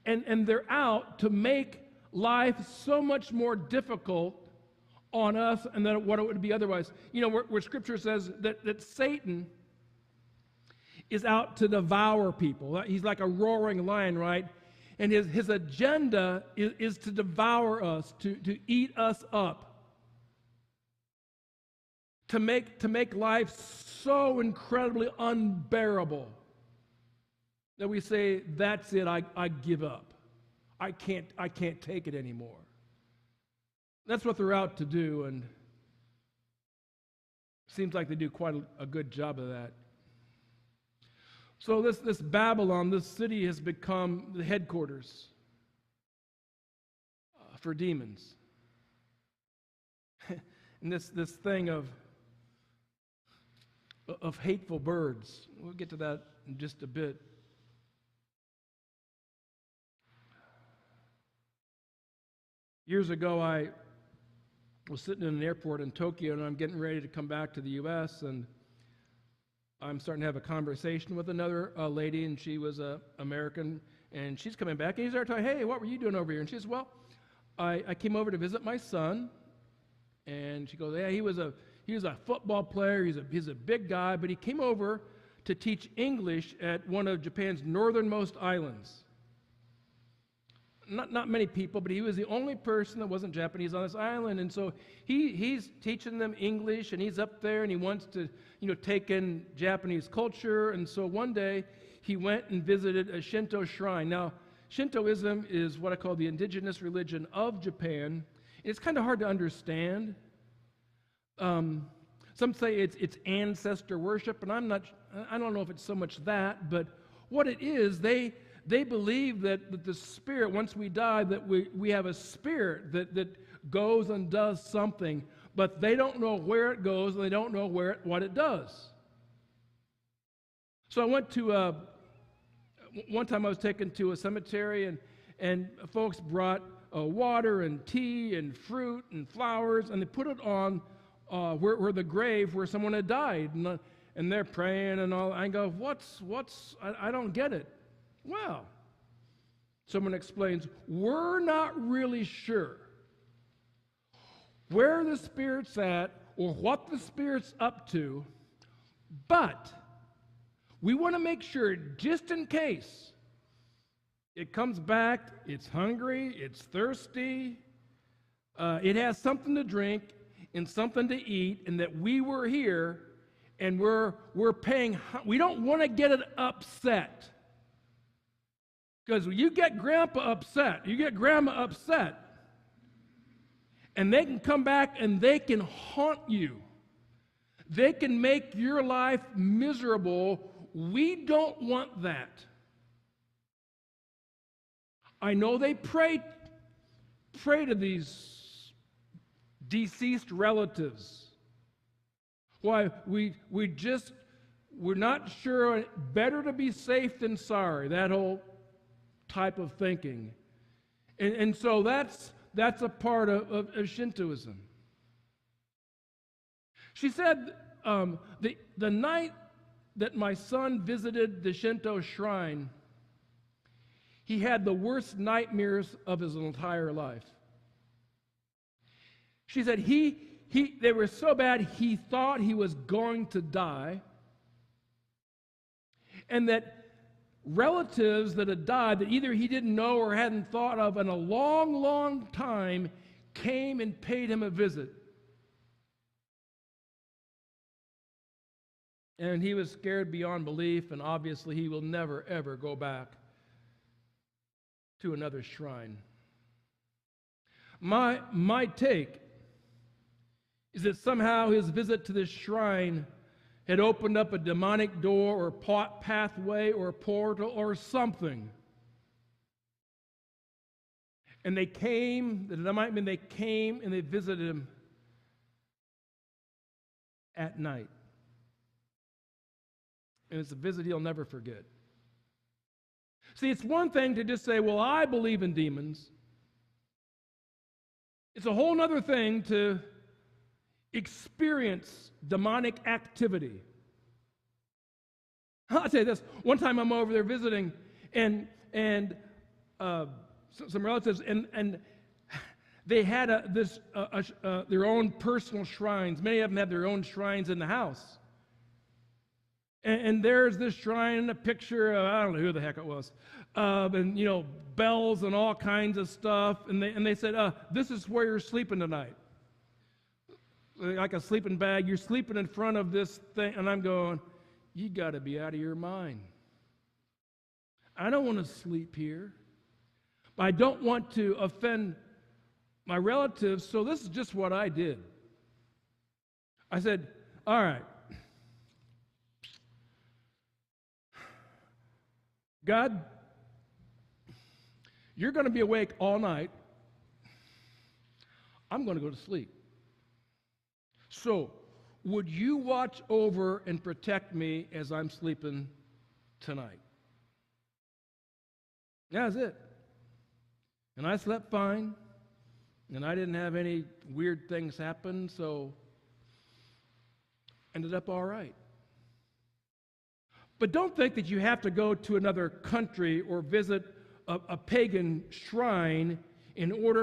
And they're out to make life so much more difficult on us and than what it would be otherwise. You know, where Scripture says that Satan is out to devour people. He's like a roaring lion, right? And his agenda is to devour us, to eat us up, to make life so incredibly unbearable that we say, that's it, I give up. I can't take it anymore. That's what they're out to do, and it seems like they do quite a good job of that. So this Babylon, this city has become the headquarters for demons. And this thing of hateful birds. We'll get to that in just a bit. Years ago, I was sitting in an airport in Tokyo, and I'm getting ready to come back to the U.S., and I'm starting to have a conversation with another lady, and she was an American, and she's coming back, and he's there talking, hey, what were you doing over here? And she says, well, I came over to visit my son, and she goes, yeah, he was a football player, he's a big guy, but he came over to teach English at one of Japan's northernmost islands. Not many people, but he was the only person that wasn't Japanese on this island, and so he's teaching them English, and he's up there, and he wants to, take in Japanese culture. And so one day he went and visited a Shinto shrine. Now, Shintoism is what I call the indigenous religion of Japan. It's kind of hard to understand. Some say it's ancestor worship, and I don't know if it's so much that, but what it is, they believe that the spirit, once we die, that we have a spirit that goes and does something, but they don't know where it goes, and they don't know what it does. So I went to, one time I was taken to a cemetery, and folks brought water and tea and fruit and flowers, and they put it on where the grave where someone had died, and they're praying and all. I go, I don't get it. Well, someone explains, we're not really sure where the spirit's at or what the spirit's up to, but we want to make sure, just in case it comes back, it's hungry, it's thirsty, it has something to drink and something to eat, and that we were here and we're paying. We don't want to get it upset. Because you get grandpa upset, you get grandma upset, and they can come back and they can haunt you. They can make your life miserable. We don't want that. I know they pray to these deceased relatives. Why, we're not sure, better to be safe than sorry, that whole type of thinking. And so that's a part of Shintoism. She said the night that my son visited the Shinto shrine, he had the worst nightmares of his entire life. She said they were so bad he thought he was going to die, and that relatives that had died that either he didn't know or hadn't thought of in a long, long time came and paid him a visit. And he was scared beyond belief, and obviously he will never, ever go back to another shrine. My take is that somehow his visit to this shrine had opened up a demonic door or pathway or portal or something. And they came and they visited him at night. And it's a visit he'll never forget. See, it's one thing to just say, well, I believe in demons. It's a whole other thing to experience demonic activity. I'll tell you this. One time I'm over there visiting, and some relatives, and they had their own personal shrines. Many of them had their own shrines in the house. And there's this shrine and a picture of, I don't know who the heck it was, and bells and all kinds of stuff. And they said, this is where you're sleeping tonight. Like a sleeping bag, you're sleeping in front of this thing. And I'm going, you got to be out of your mind. I don't want to sleep here. But I don't want to offend my relatives, so this is just what I did. I said, all right, God, you're going to be awake all night. I'm going to go to sleep. So, would you watch over and protect me as I'm sleeping tonight? That's it. And I slept fine, and I didn't have any weird things happen, so ended up all right. But don't think that you have to go to another country or visit a pagan shrine in order